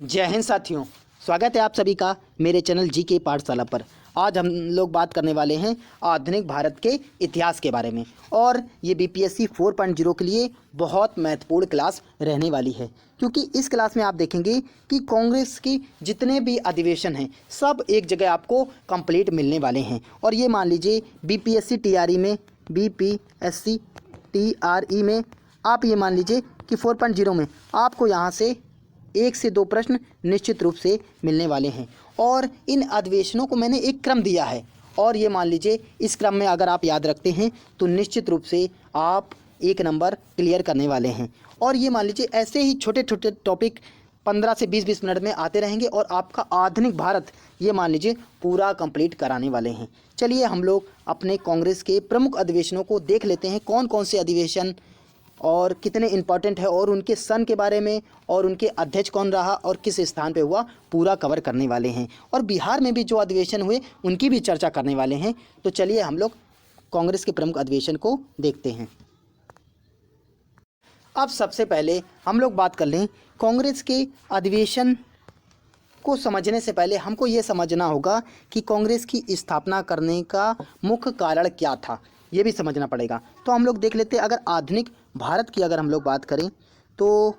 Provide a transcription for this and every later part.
जय हिंद साथियों, स्वागत है आप सभी का मेरे चैनल जी के पाठशाला पर। आज हम लोग बात करने वाले हैं आधुनिक भारत के इतिहास के बारे में और ये बीपीएससी 4.0 के लिए बहुत महत्वपूर्ण क्लास रहने वाली है, क्योंकि इस क्लास में आप देखेंगे कि कांग्रेस की जितने भी अधिवेशन हैं सब एक जगह आपको कंप्लीट मिलने वाले हैं। और ये मान लीजिए बीपीएससी टीआरई में आप ये मान लीजिए कि 4.0 में आपको यहाँ से 1 से 2 प्रश्न निश्चित रूप से मिलने वाले हैं। और इन अधिवेशनों को मैंने एक क्रम दिया है और ये मान लीजिए इस क्रम में अगर आप याद रखते हैं तो निश्चित रूप से आप 1 नंबर क्लियर करने वाले हैं। और ये मान लीजिए ऐसे ही छोटे छोटे टॉपिक 15 से 20 मिनट में आते रहेंगे और आपका आधुनिक भारत ये मान लीजिए पूरा कंप्लीट कराने वाले हैं। चलिए हम लोग अपने कांग्रेस के प्रमुख अधिवेशनों को देख लेते हैं, कौन कौन से अधिवेशन और कितने इम्पॉर्टेंट है और उनके सन के बारे में और उनके अध्यक्ष कौन रहा और किस स्थान पे हुआ पूरा कवर करने वाले हैं। और बिहार में भी जो अधिवेशन हुए उनकी भी चर्चा करने वाले हैं। तो चलिए हम लोग कांग्रेस के प्रमुख अधिवेशन को देखते हैं। अब सबसे पहले हम लोग बात कर लें कांग्रेस के अधिवेशन को समझने से पहले हमको ये समझना होगा कि कांग्रेस की स्थापना करने का मुख्य कारण क्या था, ये भी समझना पड़ेगा। तो हम लोग देख लेते हैं, अगर आधुनिक भारत की अगर हम लोग बात करें तो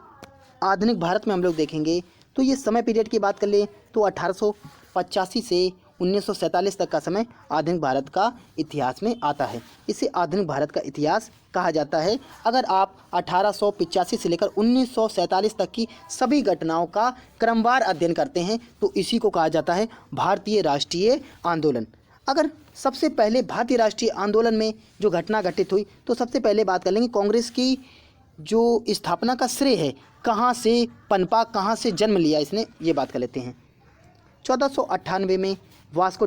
आधुनिक भारत में हम लोग देखेंगे तो ये समय पीरियड की बात कर लें तो 1885 से 1947 तक का समय आधुनिक भारत का इतिहास में आता है। इसे आधुनिक भारत का इतिहास कहा जाता है। अगर आप 1885 से लेकर 1947 तक की सभी घटनाओं का क्रमवार अध्ययन करते हैं तो इसी को कहा जाता है भारतीय राष्ट्रीय आंदोलन। अगर सबसे पहले भारतीय राष्ट्रीय आंदोलन में जो घटना घटित हुई तो सबसे पहले बात कर लेंगे कांग्रेस की जो स्थापना का श्रेय है, कहाँ से पनपा, कहाँ से जन्म लिया इसने, ये बात कर लेते हैं। 1498 में वास्को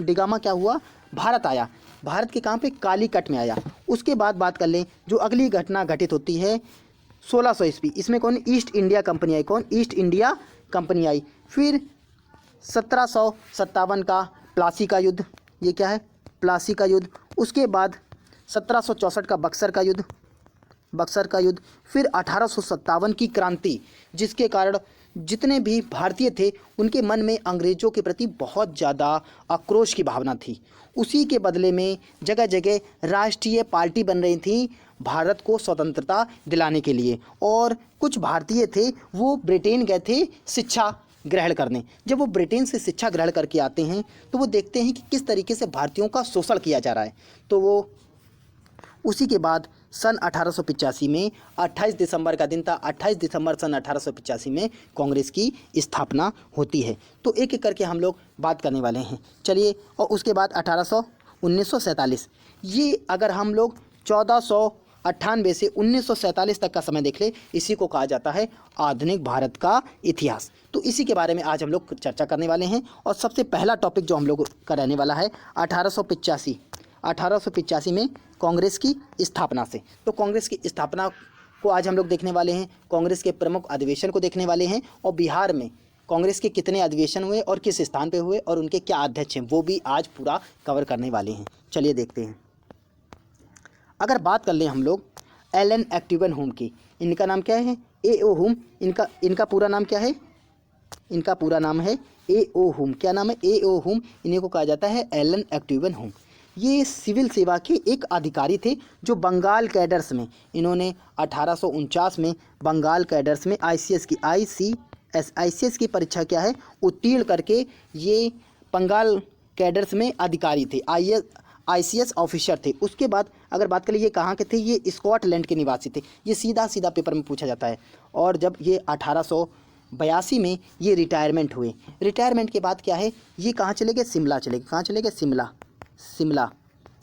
डिगामा क्या हुआ, भारत आया। भारत के कहाँ पे, कालीकट में आया। उसके बाद बात कर लें जो अगली घटना घटित होती है 1600 ईस्वी, इसमें कौन, ईस्ट इंडिया कंपनी आई। कौन, ईस्ट इंडिया कंपनी आई। फिर 1757 का प्लासी का युद्ध, ये क्या है, प्लासी का युद्ध। उसके बाद 1764 का बक्सर का युद्ध। फिर 1857 की क्रांति, जिसके कारण जितने भी भारतीय थे उनके मन में अंग्रेज़ों के प्रति बहुत ज़्यादा आक्रोश की भावना थी। उसी के बदले में जगह जगह राष्ट्रीय पार्टी बन रही थी भारत को स्वतंत्रता दिलाने के लिए। और कुछ भारतीय थे वो ब्रिटेन गए थे शिक्षा ग्रहण करने। जब वो ब्रिटेन से शिक्षा ग्रहण करके आते हैं तो वो देखते हैं कि किस तरीके से भारतीयों का शोषण किया जा रहा है। तो वो उसी के बाद सन 1885 में 28 दिसंबर का दिन था, 28 दिसंबर सन 1885 में कांग्रेस की स्थापना होती है। तो एक एक करके हम लोग बात करने वाले हैं। चलिए, और उसके बाद 1947, ये अगर हम लोग 1498 से 1947 तक का समय देख ले, इसी को कहा जाता है आधुनिक भारत का इतिहास। तो इसी के बारे में आज हम लोग चर्चा करने वाले हैं। और सबसे पहला टॉपिक जो हम लोग का रहने वाला है 1885 में कांग्रेस की स्थापना से। तो कांग्रेस की स्थापना को आज हम लोग देखने वाले हैं, कांग्रेस के प्रमुख अधिवेशन को देखने वाले हैं और बिहार में कांग्रेस के कितने अधिवेशन हुए और किस स्थान पे हुए और उनके क्या अध्यक्ष हैं वो भी आज पूरा कवर करने वाले हैं। चलिए देखते हैं। अगर बात कर लें हम लोग एलन एक्टिवन होम की, इनका नाम क्या है, ए.ओ. होम। इनका पूरा नाम क्या है, इनका पूरा नाम है ए.ओ. होम। क्या नाम है, ए.ओ. होम। इन्हीं को कहा जाता है एलन एक्टिवन होम। ये सिविल सेवा के एक अधिकारी थे जो बंगाल कैडर्स में, इन्होंने 1849 में बंगाल कैडर्स में आईसीएस की परीक्षा क्या है उत्तीर्ण करके ये बंगाल कैडर्स में अधिकारी थे, आईसीएस ऑफिसर थे। उसके बाद अगर बात करें ये कहाँ के थे, ये स्कॉटलैंड के निवासी थे। ये सीधा पेपर में पूछा जाता है। और जब ये 1882 में ये रिटायरमेंट हुए, रिटायरमेंट के बाद क्या है, ये कहाँ चले गए, शिमला चले गए। कहाँ चले गए,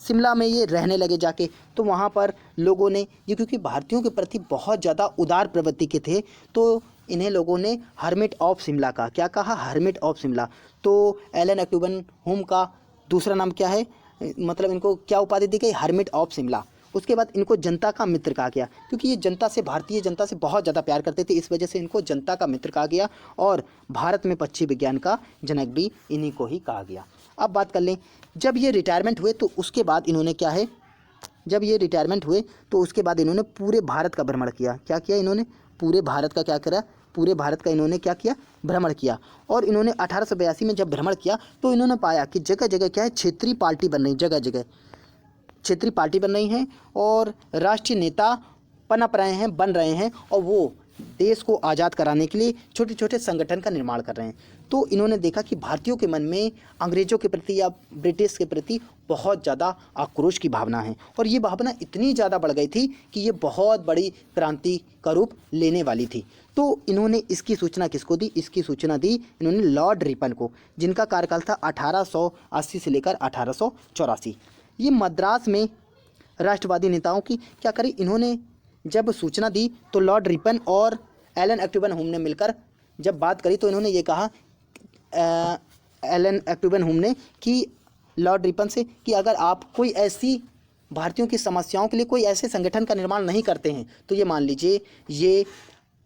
शिमला में ये रहने लगे जाके। तो वहाँ पर लोगों ने ये, क्योंकि भारतीयों के प्रति बहुत ज़्यादा उदार प्रवृत्ति के थे, तो इन्हें लोगों ने हर्मिट ऑफ शिमला का क्या कहा, हर्मिट ऑफ शिमला। तो एलन एक्टिवन होम का दूसरा नाम क्या है, मतलब इनको क्या उपाधि दी गई, हर्मिट ऑफ शिमला। उसके बाद इनको जनता का मित्र कहा गया, क्योंकि ये जनता से, भारतीय जनता से बहुत ज़्यादा प्यार करते थे, इस वजह से इनको जनता का मित्र कहा गया। और भारत में पक्षी विज्ञान का जनक भी इन्हीं को ही कहा गया। अब बात कर लें, जब ये रिटायरमेंट हुए तो उसके बाद इन्होंने क्या है जब ये रिटायरमेंट हुए तो उसके बाद इन्होंने पूरे भारत का भ्रमण किया। क्या किया इन्होंने? पूरे भारत का क्या करा? पूरे भारत का इन्होंने क्या किया? भ्रमण किया। और इन्होंने 1882 में जब भ्रमण किया तो इन्होंने पाया कि जगह जगह क्या है, क्षेत्रीय पार्टी बन रही, जगह जगह क्षेत्रीय पार्टी बन रही हैं और राष्ट्रीय नेता पनप रहे हैं, बन रहे हैं, और वो देश को आज़ाद कराने के लिए छोटे छोटे संगठन का निर्माण कर रहे हैं। तो इन्होंने देखा कि भारतीयों के मन में अंग्रेज़ों के प्रति या ब्रिटिश के प्रति बहुत ज़्यादा आक्रोश की भावना है, और ये भावना इतनी ज़्यादा बढ़ गई थी कि ये बहुत बड़ी क्रांति का रूप लेने वाली थी। तो इन्होंने इसकी सूचना किसको दी? इसकी सूचना दी इन्होंने लॉर्ड रिपन को, जिनका कार्यकाल था 1880 से लेकर 1884। ये मद्रास में राष्ट्रवादी नेताओं की क्या करी, इन्होंने जब सूचना दी तो लॉर्ड रिपन और एलन एक्टूबन होम ने मिलकर जब बात करी तो इन्होंने ये कहा, एलन एक्टूबन होम ने, कि लॉर्ड रिपन से कि अगर आप कोई ऐसी भारतीयों की समस्याओं के लिए कोई ऐसे संगठन का निर्माण नहीं करते हैं तो ये मान लीजिए ये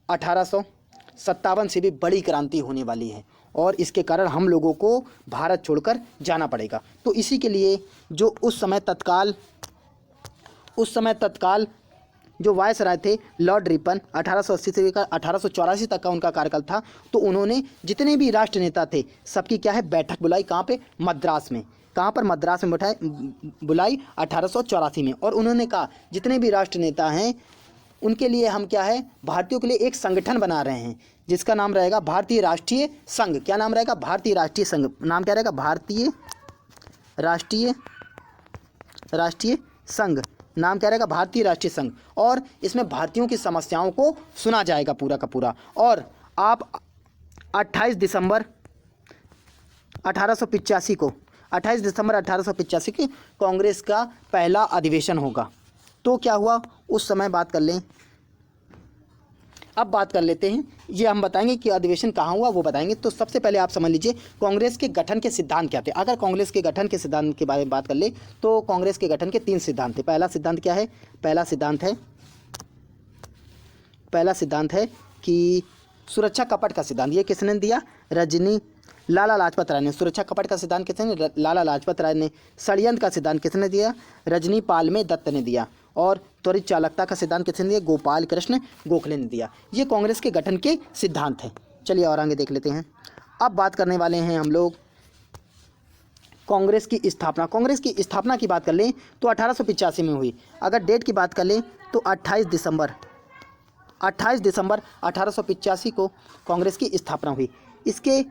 1857 से भी बड़ी क्रांति होने वाली है और इसके कारण हम लोगों को भारत छोड़कर जाना पड़ेगा। तो इसी के लिए जो उस समय तत्काल जो वायसराय थे लॉर्ड रिपन, 1880 से लेकर 1884 तक का उनका कार्यकाल था, तो उन्होंने जितने भी राष्ट्र नेता थे सबकी क्या है, बैठक बुलाई। कहाँ पे? मद्रास में। कहाँ पर? मद्रास में बुलाई 1884 में। और उन्होंने कहा जितने भी राष्ट्र नेता हैं उनके लिए हम क्या है, भारतीयों के लिए एक संगठन बना रहे हैं जिसका नाम रहेगा भारतीय राष्ट्रीय संघ। क्या नाम रहेगा? भारतीय राष्ट्रीय संघ। नाम क्या रहेगा? भारतीय राष्ट्रीय संघ। नाम क्या रहेगा? भारतीय राष्ट्रीय संघ। और इसमें भारतीयों की समस्याओं को सुना जाएगा पूरा का पूरा। और आप 28 दिसंबर 1885 को 28 दिसंबर 1885 की कांग्रेस का पहला अधिवेशन होगा। तो क्या हुआ उस समय बात कर लें। अब बात कर लेते हैं, ये हम बताएंगे कि अधिवेशन कहाँ हुआ वो बताएंगे। तो सबसे पहले आप समझ लीजिए कांग्रेस के गठन के सिद्धांत क्या थे। अगर कांग्रेस के गठन के सिद्धांत के बारे में बात कर ले तो कांग्रेस के गठन के 3 सिद्धांत थे। पहला सिद्धांत क्या है? पहला सिद्धांत है कि सुरक्षा कपट का सिद्धांत। ये किसने दिया? लाला लाजपत राय ने। सुरक्षा कपट का सिद्धांत किसने? लाला लाजपत राय ने। षड्यंत्र का सिद्धांत किसने दिया? रजनी पालमे दत्त ने दिया। और त्वरित चालकता का सिद्धांत किसने दिया? गोपाल कृष्ण गोखले ने दिया। ये कांग्रेस के गठन के सिद्धांत हैं। चलिए और आगे देख लेते हैं। अब बात करने वाले हैं हम लोग कांग्रेस की स्थापना। कांग्रेस की स्थापना की बात कर लें तो 1885 में हुई। अगर डेट की बात कर लें तो 28 दिसंबर 1885 को कांग्रेस की स्थापना हुई। इसके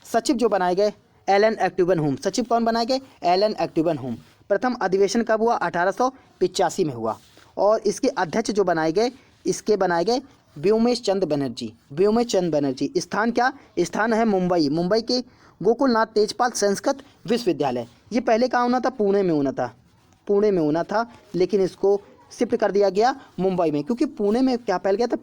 सचिव जो बनाए गए एलन एक्टूबन होम। सचिव कौन बनाए गए? Allan Octavian Hume. प्रथम अधिवेशन कब हुआ? 1885 में हुआ। और इसके अध्यक्ष जो बनाए गए व्योमेश चंद्र बनर्जी। स्थान क्या? स्थान है मुंबई। मुंबई के गोकुलनाथ तेजपाल संस्कृत विश्वविद्यालय। ये पहले कहाँ होना था? पुणे में होना था, लेकिन इसको शिफ्ट कर दिया गया मुंबई में, क्योंकि पुणे में क्या फैल गया था?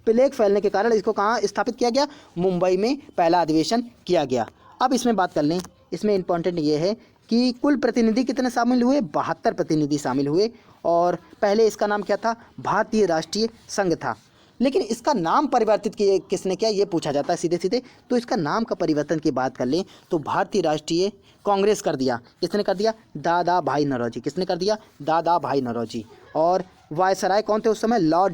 प्लेग फैलने के कारण इसको कहाँ स्थापित किया गया? मुंबई में पहला अधिवेशन किया गया। अब इसमें बात कर लें, इसमें इम्पॉर्टेंट ये है कि कुल प्रतिनिधि कितने शामिल हुए? 72 प्रतिनिधि शामिल हुए। और पहले इसका नाम क्या था? भारतीय राष्ट्रीय संघ था। लेकिन इसका नाम परिवर्तित किसने किया, ये पूछा जाता है सीधे सीधे। तो इसका नाम का परिवर्तन की बात कर लें तो भारतीय राष्ट्रीय कांग्रेस कर दिया। किसने कर दिया? दादा भाई नौरोजी। किसने कर दिया? दादा भाई नौरोजी। और वायसराय कौन थे उस समय? लॉर्ड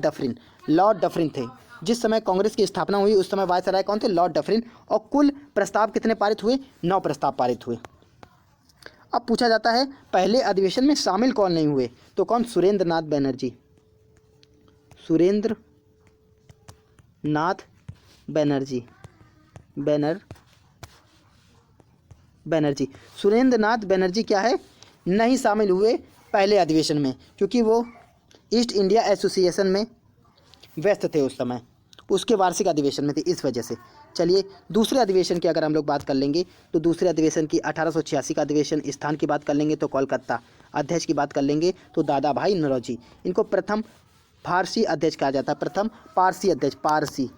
डफरिन थे। जिस समय कांग्रेस की स्थापना हुई उस समय वायसराय कौन थे? Lord Dufferin. और कुल प्रस्ताव कितने पारित हुए? 9 प्रस्ताव पारित हुए। अब पूछा जाता है पहले अधिवेशन में शामिल कौन नहीं हुए? तो कौन? सुरेंद्र नाथ बैनर्जी। सुरेंद्र नाथ बैनर्जी क्या है? नहीं शामिल हुए पहले अधिवेशन में, क्योंकि वो ईस्ट इंडिया एसोसिएशन में व्यस्त थे उस समय, उसके वार्षिक अधिवेशन में थे, इस वजह से। चलिए दूसरे अधिवेशन की अगर हम लोग बात कर लेंगे तो दूसरे अधिवेशन की 1886 का अधिवेशन। स्थान की बात कर लेंगे तो कोलकाता। अध्यक्ष की बात कर लेंगे तो दादा भाई नौरोजी। इनको प्रथम फारसी अध्यक्ष कहा जाता है। प्रथम पारसी अध्यक्ष, फारसी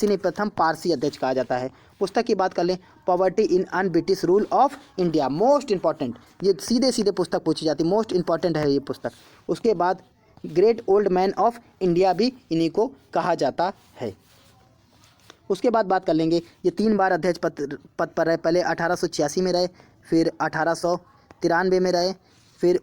नहीं, प्रथम पारसी अध्यक्ष कहा जाता है। पुस्तक की बात कर लें, poverty in un British rule of India. Most important, ये सीधे पुस्तक पूछी जाती, मोस्ट इंपॉर्टेंट है ये पुस्तक। उसके बाद great old man of India भी इन्हीं को कहा जाता है। उसके बाद बात कर लेंगे, ये 3 बार अध्यक्ष पद पर रहे। पहले 1886 में रहे, फिर 1893 में रहे, फिर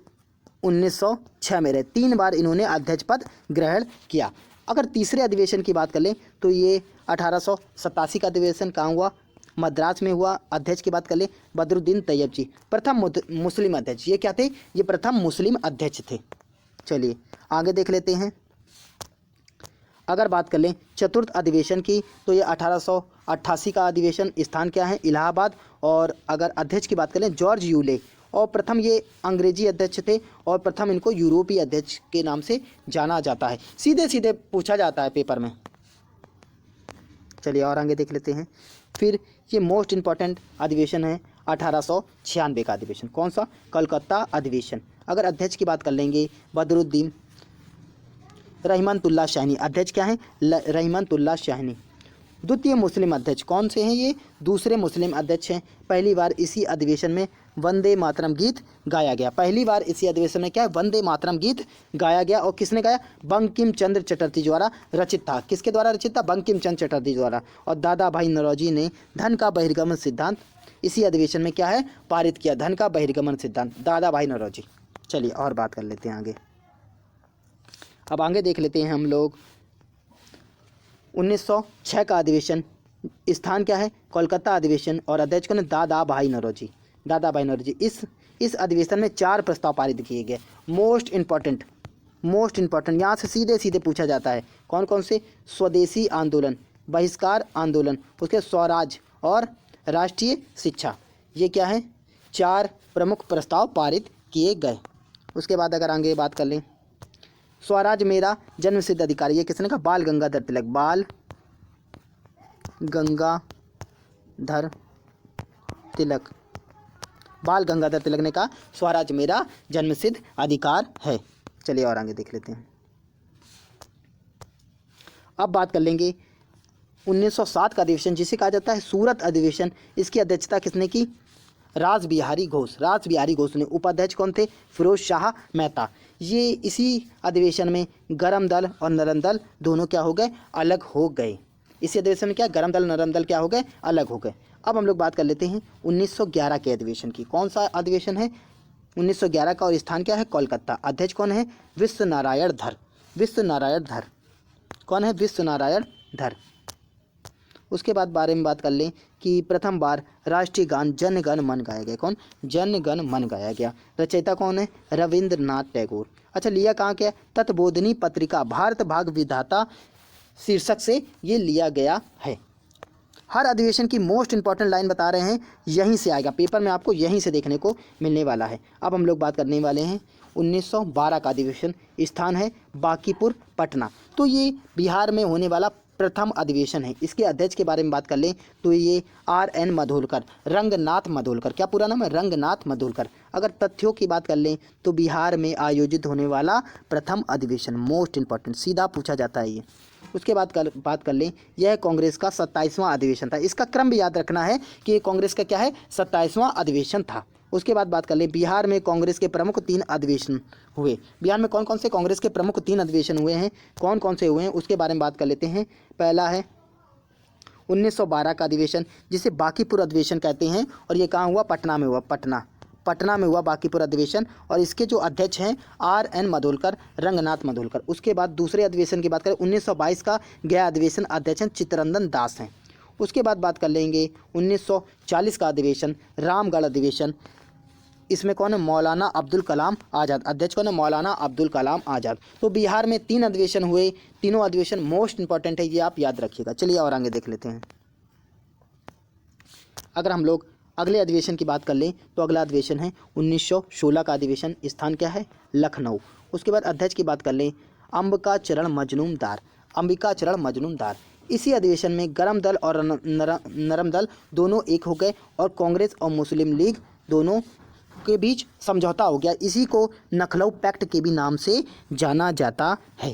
1906 में रहे। 3 बार इन्होंने अध्यक्ष पद ग्रहण किया। अगर तीसरे अधिवेशन की बात कर लें तो ये 1887 का अधिवेशन कहाँ हुआ, मद्रास में हुआ। अध्यक्ष की बात कर लें बदरुद्दीन तैयब जी, प्रथम मुस्लिम अध्यक्ष। ये क्या थे, ये प्रथम मुस्लिम अध्यक्ष थे। चलिए आगे देख लेते हैं। अगर बात कर लें चतुर्थ अधिवेशन की तो ये 1888 का अधिवेशन, स्थान क्या है, इलाहाबाद। और अगर अध्यक्ष की बात करें जॉर्ज यूले, और प्रथम ये अंग्रेजी अध्यक्ष थे और प्रथम इनको यूरोपीय अध्यक्ष के नाम से जाना जाता है। सीधे सीधे पूछा जाता है पेपर में। चलिए और आगे देख लेते हैं। फिर ये मोस्ट इम्पॉर्टेंट अधिवेशन है 1896 का अधिवेशन। कौन सा, कलकत्ता अधिवेशन। अगर अध्यक्ष की बात कर लेंगे बदरुद्दीन रहमतुल्लाह शाहनी, अध्यक्ष क्या है, रहमतुल्लाह शाहनी। द्वितीय मुस्लिम अध्यक्ष कौन से हैं, ये दूसरे मुस्लिम अध्यक्ष हैं। पहली बार इसी अधिवेशन में वंदे मातरम गीत गाया गया। पहली बार इसी अधिवेशन में क्या है, वंदे मातरम गीत गाया गया। और किसने गाया, बंकिम चंद्र चटर्जी द्वारा रचित था। किसके द्वारा रचित था, बंकिम चंद्र चटर्जी द्वारा। और दादा भाई नौरोजी ने धन का बहिर्गमन सिद्धांत इसी अधिवेशन में क्या है, पारित किया। धन का बहिर्गमन सिद्धांत, दादा भाई नौरोजी। चलिए और बात कर लेते हैं आगे। अब आगे देख लेते हैं हम लोग 1906 का अधिवेशन, स्थान क्या है, कोलकाता अधिवेशन। और अध्यक्ष कौन है, दादा भाई नौरोजी, दादा भाई नौरोजी। इस अधिवेशन में 4 प्रस्ताव पारित किए गए। मोस्ट इम्पॉर्टेंट यहाँ से सीधे सीधे पूछा जाता है। कौन कौन से, स्वदेशी आंदोलन, बहिष्कार आंदोलन, उसके स्वराज और राष्ट्रीय शिक्षा। ये क्या है, 4 प्रमुख प्रस्ताव पारित किए गए। उसके बाद अगर आगे बात कर लें, स्वराज मेरा जन्मसिद्ध अधिकार, ये किसने कहा, बाल गंगाधर तिलक, बाल गंगाधर तिलक, बाल गंगाधर तिलक ने कहा स्वराज मेरा जन्मसिद्ध अधिकार है। चलिए और आगे देख लेते हैं। अब बात कर लेंगे 1907 का अधिवेशन, जिसे कहा जाता है सूरत अधिवेशन। इसकी अध्यक्षता किसने की, रास बिहारी घोष, रास बिहारी घोष ने। उपाध्यक्ष कौन थे, फिरोज शाह मेहता। ये इसी अधिवेशन में गरम दल और नरम दल दोनों क्या हो गए, अलग हो गए। इसी अधिवेशन में क्या, गरम दल नरम दल क्या हो गए, अलग हो गए। अब हम लोग बात कर लेते हैं 1911 के अधिवेशन की। कौन सा अधिवेशन है, 1911 का, और स्थान क्या है, कोलकाता। अध्यक्ष कौन है, विश्व नारायण धर, विश्व नारायण धर। कौन है, विश्व नारायण धर। उसके बाद बारे में बात कर लें कि प्रथम बार राष्ट्रीय गान जन गण मन गाया गया। कौन, जन गण मन गाया गया। रचयिता कौन है, रविंद्रनाथ टैगोर। अच्छा, लिया कहाँ क्या, तत्बोधिनी पत्रिका भारत भाग विधाता शीर्षक से ये लिया गया है। हर अधिवेशन की मोस्ट इंपॉर्टेंट लाइन बता रहे हैं, यहीं से आएगा पेपर में, आपको यहीं से देखने को मिलने वाला है। अब हम लोग बात करने वाले हैं 1912 का अधिवेशन, स्थान है बांकीपुर पटना। तो ये बिहार में होने वाला प्रथम अधिवेशन है। इसके अध्यक्ष के बारे में बात कर लें तो ये RN मधोलकर, रंगनाथ मधोलकर। क्या पूरा नाम है, रंगनाथ मधोलकर। अगर तथ्यों की बात कर लें तो बिहार में आयोजित होने वाला प्रथम अधिवेशन, मोस्ट इंपॉर्टेंट, सीधा पूछा जाता है ये। उसके बाद बात कर लें, यह कांग्रेस का 27वां अधिवेशन था। इसका क्रम भी याद रखना है कि ये कांग्रेस का क्या है, 27वां अधिवेशन था। उसके बाद बात कर लें, बिहार में कांग्रेस के प्रमुख 3 अधिवेशन हुए। बिहार में कौन कौन से कांग्रेस के प्रमुख 3 अधिवेशन हुए हैं, कौन कौन से हुए हैं, उसके बारे में बात कर लेते हैं। पहला है 1912 का अधिवेशन, जिसे बांकीपुर अधिवेशन कहते हैं, और ये कहाँ हुआ, पटना में हुआ। पटना में हुआ बांकीपुर अधिवेशन, और इसके जो अध्यक्ष हैं RN मधोलकर, रंगनाथ मधोलकर। उसके बाद दूसरे अधिवेशन की बात करें 1922 का गया अधिवेशन, अध्यक्ष चित्तरंजन दास हैं। उसके बाद बात कर लेंगे 1940 का अधिवेशन, रामगढ़ अधिवेशन। इसमें कौन है, मौलाना अब्दुल कलाम आज़ाद। अध्यक्ष कौन है, मौलाना अब्दुल कलाम आज़ाद। तो बिहार में 3 अधिवेशन हुए, तीनों अधिवेशन मोस्ट इंपॉर्टेंट है, ये आप याद रखिएगा। चलिए और आगे देख लेते हैं। अगर हम लोग अगले अधिवेशन की बात कर लें तो अगला अधिवेशन है 1916 का अधिवेशन, स्थान क्या है, लखनऊ। उसके बाद अध्यक्ष की बात कर लें, अंबिका चरण मजनूमदार, अंबिका चरण मजनूमदार। इसी अधिवेशन में गरम दल और नरम दल दोनों एक हो गए, और कांग्रेस और मुस्लिम लीग दोनों के बीच समझौता हो गया। इसी को लखनऊ पैक्ट के भी नाम से जाना जाता है।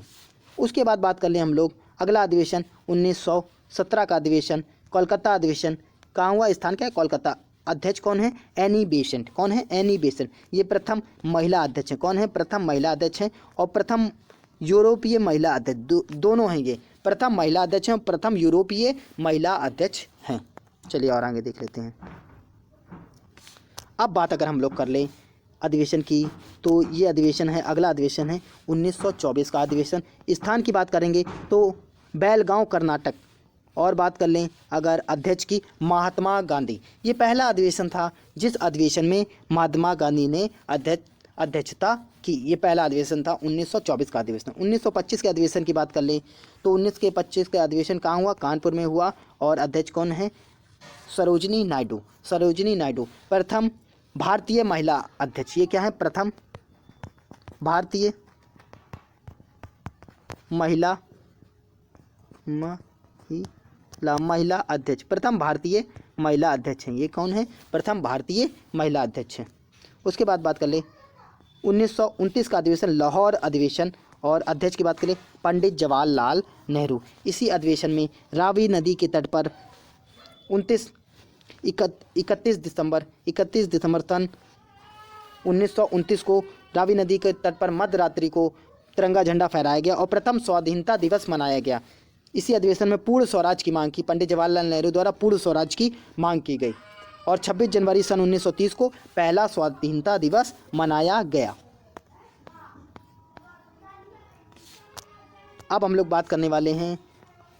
उसके बाद बात कर लें हम लोग अगला अधिवेशन 1917 का अधिवेशन, कोलकाता अधिवेशन। कहाँ हुआ, स्थान क्या है, कोलकाता। अध्यक्ष कौन है, एनी बेसेंट। कौन है, एनी बेसेंट। ये प्रथम महिला अध्यक्ष है। कौन है, प्रथम महिला अध्यक्ष हैं, और प्रथम यूरोपीय महिला अध्यक्ष, दोनों हैं ये। प्रथम महिला अध्यक्ष हैं, प्रथम यूरोपीय महिला अध्यक्ष हैं। चलिए और आगे देख लेते हैं। अब बात अगर हम लोग कर लें अधिवेशन की, तो ये अधिवेशन है, अगला अधिवेशन है 1924 का अधिवेशन। स्थान की बात करेंगे तो बेलगांव कर्नाटक। और बात कर लें अगर अध्यक्ष की, महात्मा गांधी। ये पहला अधिवेशन था जिस अधिवेशन में महात्मा गांधी ने अध्यक्षता की। ये पहला अधिवेशन था 1924 का अधिवेशन। 1925 के अधिवेशन की बात कर लें तो 1925 का अधिवेशन कहाँ हुआ? कानपुर में हुआ। और अध्यक्ष कौन है? सरोजिनी नायडू। सरोजिनी नायडू प्रथम भारतीय महिला अध्यक्ष। ये क्या है? प्रथम भारतीय महिला अध्यक्ष, प्रथम भारतीय महिला अध्यक्ष हैं। ये कौन है? प्रथम भारतीय महिला अध्यक्ष हैं। उसके बाद बात कर ले 1929 का अधिवेशन, लाहौर अधिवेशन। और अध्यक्ष की बात करें पंडित जवाहरलाल नेहरू। इसी अधिवेशन में रावी नदी के तट पर 31 दिसंबर सन 1929 को रावी नदी के तट पर मध्यरात्रि को तिरंगा झंडा फहराया गया और प्रथम स्वाधीनता दिवस मनाया गया। इसी अधिवेशन में पूर्ण स्वराज की मांग की, पंडित जवाहरलाल नेहरू द्वारा पूर्ण स्वराज की मांग की गई। और 26 जनवरी सन 1930 को पहला स्वाधीनता दिवस मनाया गया। अब हम लोग बात करने वाले हैं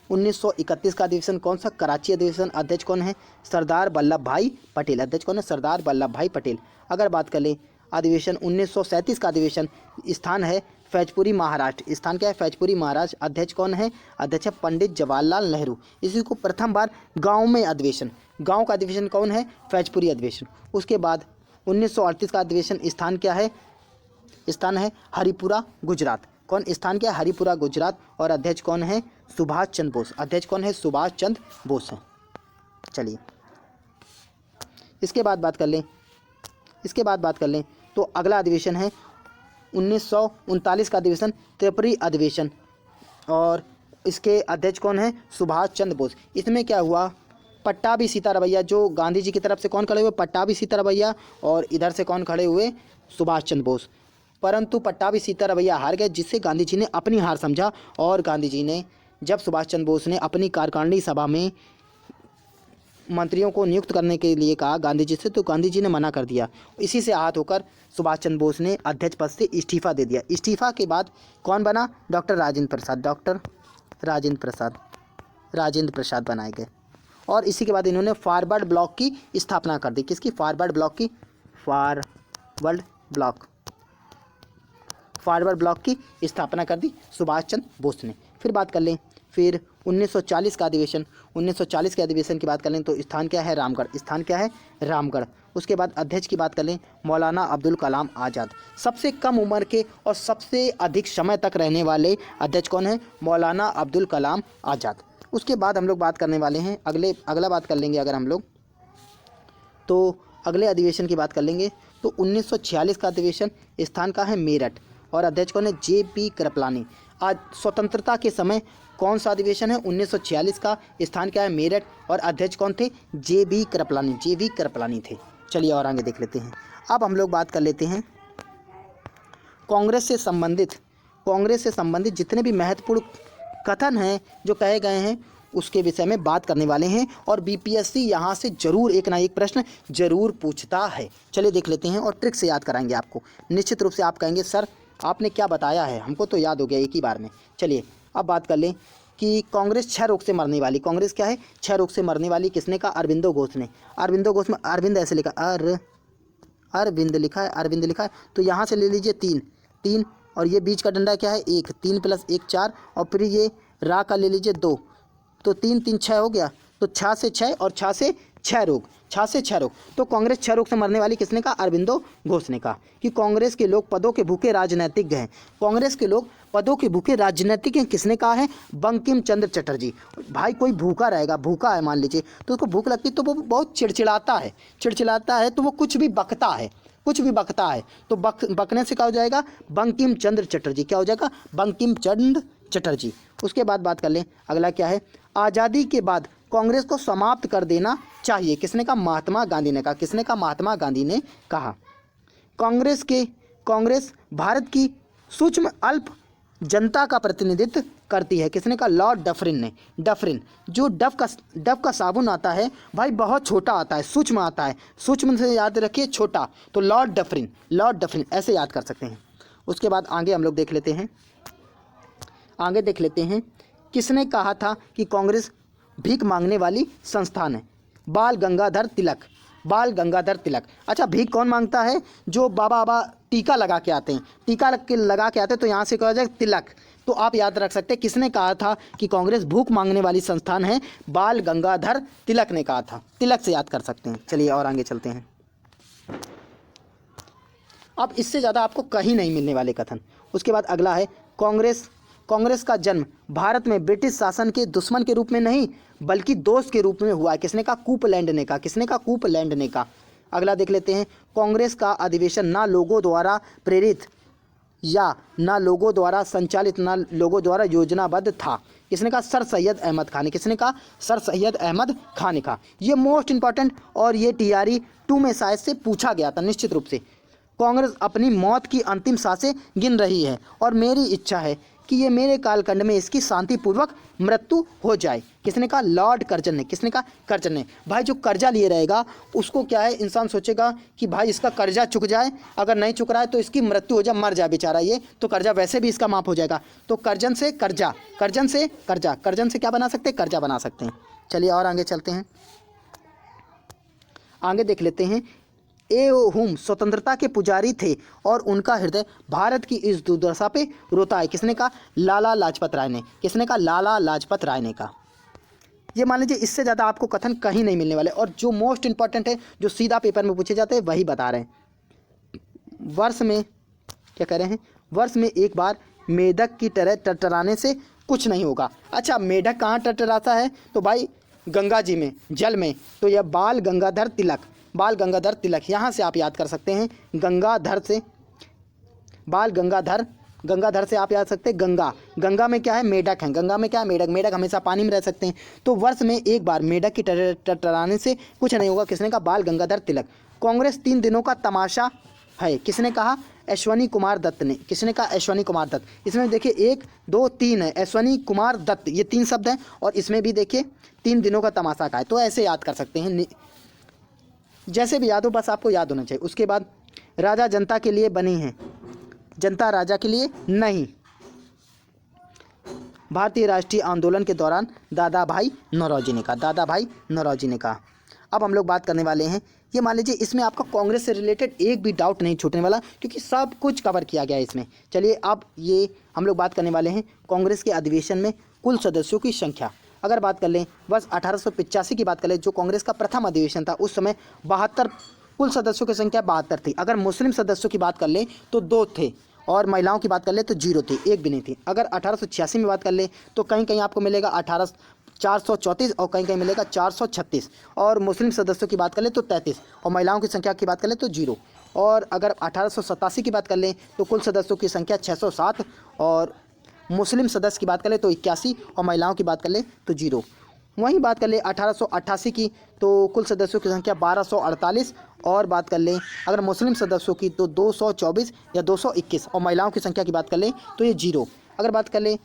1931 का अधिवेशन। कौन सा? कराची अधिवेशन। अध्यक्ष कौन है? सरदार वल्लभ भाई पटेल। अध्यक्ष कौन है? सरदार वल्लभ भाई पटेल। अगर बात कर लें अधिवेशन 1937 का अधिवेशन, स्थान है फैजपुरी महाराष्ट्र। स्थान क्या है? फैजपुरी महाराष्ट्र। अध्यक्ष कौन है? अध्यक्ष है पंडित जवाहरलाल नेहरू। इसी को प्रथम बार गांव में अधिवेशन, गांव का अधिवेशन कौन है? फैजपुरी अधिवेशन। उसके बाद 1938 का अधिवेशन, स्थान क्या है? स्थान है हरिपुरा गुजरात। कौन? स्थान क्या है? हरिपुरा गुजरात। और अध्यक्ष कौन है? सुभाष चंद्र बोस। अध्यक्ष कौन है? सुभाष चंद्र बोस हैं। चलिए इसके बाद बात कर लें तो अगला अधिवेशन है 1939 का अधिवेशन, त्रिपुरी अधिवेशन। और इसके अध्यक्ष कौन है? सुभाष चंद्र बोस। इसमें क्या हुआ? पट्टाभी सीतारमैया, जो गांधी जी की तरफ से कौन खड़े हुए? पट्टाभी सीतारमैया। और इधर से कौन खड़े हुए? सुभाष चंद्र बोस। परंतु पट्टाभी सीतारमैया हार गए, जिससे गांधी जी ने अपनी हार समझा। और गांधी जी ने जब सुभाष चंद्र बोस ने अपनी कार्यकारिणी सभा में मंत्रियों को नियुक्त करने के लिए कहा गांधी जी से, तो गांधी जी ने मना कर दिया। इसी से आहत होकर सुभाष चंद्र बोस ने अध्यक्ष पद से इस्तीफा दे दिया। इस्तीफा के बाद कौन बना? डॉक्टर राजेंद्र प्रसाद। डॉक्टर राजेंद्र प्रसाद बनाए गए। और इसी के बाद इन्होंने फॉरवर्ड ब्लॉक की स्थापना कर दी। किसकी? फॉरवर्ड ब्लॉक की। फॉरवर्ड ब्लॉक की स्थापना कर दी सुभाष चंद्र बोस ने। फिर बात कर लें 1940 का अधिवेशन। 1940 के अधिवेशन की बात कर लें तो स्थान क्या है? रामगढ़। स्थान क्या है? रामगढ़। उसके बाद अध्यक्ष की बात कर लें मौलाना अब्दुल कलाम आज़ाद। सबसे कम उम्र के और सबसे अधिक समय तक रहने वाले अध्यक्ष कौन है? मौलाना अब्दुल कलाम आज़ाद। उसके बाद हम लोग बात करने वाले हैं अगला बात कर लेंगे अगर हम लोग तो अगले अधिवेशन की बात कर लेंगे तो 1946 का अधिवेशन, स्थान का है मेरठ। और अध्यक्ष कौन है? जे.पी. कृपलानी। आज स्वतंत्रता के समय कौन सा अधिवेशन है? 1946 का। स्थान क्या है? मेरठ। और अध्यक्ष कौन थे? जे.बी. कृपलानी थे। चलिए और आगे देख लेते हैं। अब हम लोग बात कर लेते हैं कांग्रेस से संबंधित जितने भी महत्वपूर्ण कथन हैं जो कहे गए हैं उसके विषय में बात करने वाले हैं। और बीपीएससी यहाँ से जरूर एक ना एक प्रश्न जरूर पूछता है। चलिए देख लेते हैं और ट्रिक से याद कराएंगे आपको। निश्चित रूप से आप कहेंगे सर आपने क्या बताया है, हमको तो याद हो गया एक ही बार में। चलिए अब बात कर लें कि कांग्रेस 6 रोग से मरने वाली, कांग्रेस क्या है? 6 रोग से मरने वाली किसने कहा? अरविंदो घोष ने। अरविंदो घोष में अरविंद ऐसे लिखा, अरविंद लिखा है। तो यहाँ से ले लीजिए 3 और ये बीच का डंडा क्या है? 1, 3 + 1 4 और फिर ये रा का ले लीजिए 2, तो 3 3 6 हो गया। तो 6 से 6 और 6 से 6 रोग, 6 से 6 रोग। तो कांग्रेस 6 रोग से मरने वाली किसने कहा? अरविंदो घोष ने कहा कि कांग्रेस के लोग पदों के भूखे राजनीतिज्ञ हैं। कांग्रेस के लोग पदों के भूखे राजनीतिज्ञ हैं। किसने कहा है? बंकिम चंद्र चटर्जी। भाई कोई भूखा रहेगा, भूखा है मान लीजिए, तो उसको भूख लगती है तो वो बहुत चिड़चिड़ाता है तो वो कुछ भी बकता है। तो बकने से क्या हो जाएगा? बंकिम चंद्र चटर्जी। क्या हो जाएगा? बंकिम चंद्र चटर्जी। उसके बाद बात कर लें अगला क्या है? आज़ादी के बाद कांग्रेस को समाप्त कर देना चाहिए। किसने कहा? महात्मा गांधी ने कहा। किसने कहा? महात्मा गांधी ने कहा। कांग्रेस भारत की सूक्ष्म अल्प जनता का प्रतिनिधित्व करती है। किसने कहा? लॉर्ड डफरिन ने। डफरिन, जो डव का साबुन आता है भाई बहुत छोटा आता है, सूक्ष्म आता है, सूक्ष्म से याद रखिए छोटा, तो लॉर्ड डफरिन, लॉर्ड डफरिन ऐसे याद कर सकते हैं। उसके बाद आगे हम लोग देख लेते हैं, आगे देख लेते हैं किसने कहा था कि कांग्रेस भीख मांगने वाली संस्थान है? बाल गंगाधर तिलक, बाल गंगाधर तिलक। अच्छा, भीख कौन मांगता है? जो बाबा टीका लगा के आते हैं, टीका लगा के आते हैं, तो यहाँ से कहा जाए तिलक। तो आप याद रख सकते हैं किसने कहा था कि कांग्रेस भूख मांगने वाली संस्थान है? बाल गंगाधर तिलक ने कहा था। तिलक से याद कर सकते हैं। चलिए और आगे चलते हैं। अब इससे ज़्यादा आपको कहीं नहीं मिलने वाले कथन। उसके बाद अगला है कांग्रेस का जन्म भारत में ब्रिटिश शासन के दुश्मन के रूप में नहीं बल्कि दोस्त के रूप में हुआ है। किसने कहा? कूपलैंड ने कहा। किसने कहा? कूपलैंड ने कहा। अगला देख लेते हैं, कांग्रेस का अधिवेशन ना लोगों द्वारा प्रेरित या ना लोगों द्वारा संचालित ना लोगों द्वारा योजनाबद्ध था। किसने कहा? सर सैयद अहमद खान ने। किसने कहा? सर सैयद अहमद खान ने कहा। ये मोस्ट इंपॉर्टेंट और ये TRE 2 में शायद से पूछा गया था निश्चित रूप से। कांग्रेस अपनी मौत की अंतिम सांसें गिन रही है और मेरी इच्छा है कि ये मेरे कालखंड में इसकी शांतिपूर्वक मृत्यु हो जाए। किसने कहा? लॉर्ड कर्जन ने। किसने कहा? कर्जन ने। भाई जो कर्जा लिए रहेगा उसको क्या है, इंसान सोचेगा कि भाई इसका कर्जा चुक जाए, अगर नहीं चुक रहा है तो इसकी मृत्यु हो जाए, मर जाए बेचारा ये, तो कर्जा वैसे भी इसका माफ़ हो जाएगा। तो कर्जन से कर्जा, कर्जन से कर्जा, कर्जन से क्या बना सकते हैं? कर्जा बना सकते हैं। चलिए और आगे चलते हैं, आगे देख लेते हैं। एओहुम स्वतंत्रता के पुजारी थे और उनका हृदय भारत की इस दुर्दशा पे रोता है। किसने कहा? लाला लाजपत राय ने। किसने कहा? लाला लाजपत राय ने कहा। ये मान लीजिए इससे ज़्यादा आपको कथन कहीं नहीं मिलने वाले, और जो मोस्ट इंपॉर्टेंट है जो सीधा पेपर में पूछे जाते हैं वही बता रहे हैं। वर्ष में क्या कह रहे हैं? वर्ष में एक बार मेढक की तरह टरटराने से कुछ नहीं होगा। अच्छा, मेढक कहाँ टरटराता है? तो भाई गंगा जी में, जल में। तो यह बाल गंगाधर तिलक, बाल गंगाधर तिलक, यहाँ से आप याद कर सकते हैं। गंगाधर से बाल गंगाधर, गंगाधर से आप याद सकते हैं गंगा, गंगा में क्या है? मेढक है। गंगा में क्या है? मेढक। मेढक हमेशा पानी में रह सकते हैं। तो वर्ष में एक बार मेढक की टरटराने से कुछ नहीं होगा। किसने कहा? बाल गंगाधर तिलक। कांग्रेस 3 दिनों का तमाशा है। किसने कहा? अश्वनी कुमार दत्त ने। किसने कहा? अश्वनी कुमार दत्त। इसमें देखिए 1 2 3 है, अश्वनी कुमार दत्त, ये 3 शब्द हैं, और इसमें भी देखिए 3 दिनों का तमाशा का है। तो ऐसे याद कर सकते हैं, जैसे भी याद हो, बस आपको याद होना चाहिए। उसके बाद राजा जनता के लिए बनी है, जनता राजा के लिए नहीं। भारतीय राष्ट्रीय आंदोलन के दौरान दादा भाई नौरोजी ने कहा, दादा भाई नौरोजी ने कहा। अब हम लोग बात करने वाले हैं, ये मान लीजिए इसमें आपका कांग्रेस से रिलेटेड एक भी डाउट नहीं छूटने वाला क्योंकि सब कुछ कवर किया गया है इसमें। चलिए अब ये हम लोग बात करने वाले हैं कांग्रेस के अधिवेशन में कुल सदस्यों की संख्या। अगर बात कर लें वर्ष 1885 की बात कर लें, जो कांग्रेस का प्रथम अधिवेशन था, उस समय 72 कुल सदस्यों की संख्या 72 थी। अगर मुस्लिम सदस्यों की बात कर लें तो 2 थे, और महिलाओं की बात कर ले तो 0 थी, एक भी नहीं थी। अगर 1886 में बात कर ले तो कहीं कहीं आपको मिलेगा 434 और कहीं कहीं मिलेगा 436, और मुस्लिम सदस्यों की बात कर ले तो 33, और महिलाओं की संख्या की बात कर ले तो 0। और अगर 1887 की बात कर लें तो कुल सदस्यों की संख्या 607, और मुस्लिम सदस्य की बात कर ले तो 81, और महिलाओं की बात कर ले तो 0। वहीं बात कर ले 1888 की तो कुल सदस्यों की संख्या 1248, और बात कर लें अगर मुस्लिम सदस्यों की तो 224 या 221, और महिलाओं की संख्या की बात कर लें तो ये 0। अगर बात कर लें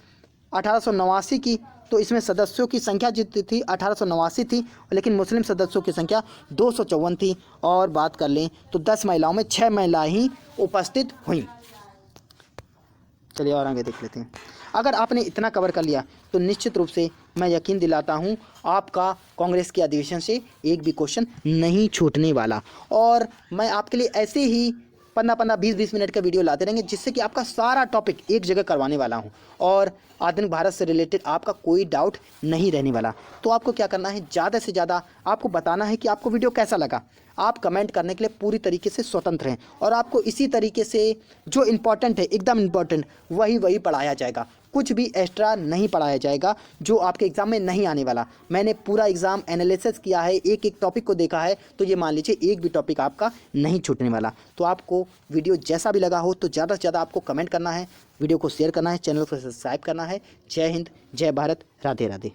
1889 की तो इसमें सदस्यों की संख्या जितनी थी 1889 थी, लेकिन मुस्लिम सदस्यों की संख्या 254 थी। और बात कर लें तो 10 महिलाओं में 6 महिलाएं ही उपस्थित हुईं। चलिए और आगे देख लेते हैं। अगर आपने इतना कवर कर लिया तो निश्चित रूप से मैं यकीन दिलाता हूं आपका कांग्रेस के अधिवेशन से एक भी क्वेश्चन नहीं छूटने वाला, और मैं आपके लिए ऐसे ही 15-15 20-20 मिनट का वीडियो लाते रहेंगे जिससे कि आपका सारा टॉपिक एक जगह करवाने वाला हूं, और आधुनिक भारत से रिलेटेड आपका कोई डाउट नहीं रहने वाला। तो आपको क्या करना है, ज़्यादा से ज़्यादा आपको बताना है कि आपको वीडियो कैसा लगा। आप कमेंट करने के लिए पूरी तरीके से स्वतंत्र हैं, और आपको इसी तरीके से जो इम्पोर्टेंट है, एकदम इम्पोर्टेंट, वही पढ़ाया जाएगा। कुछ भी एक्स्ट्रा नहीं पढ़ाया जाएगा जो आपके एग्ज़ाम में नहीं आने वाला। मैंने पूरा एग्ज़ाम एनालिसिस किया है, एक एक टॉपिक को देखा है, तो ये मान लीजिए एक भी टॉपिक आपका नहीं छूटने वाला। तो आपको वीडियो जैसा भी लगा हो तो ज़्यादा से ज़्यादा आपको कमेंट करना है, वीडियो को शेयर करना है, चैनल को सब्सक्राइब करना है। जय हिंद, जय भारत, राधे राधे।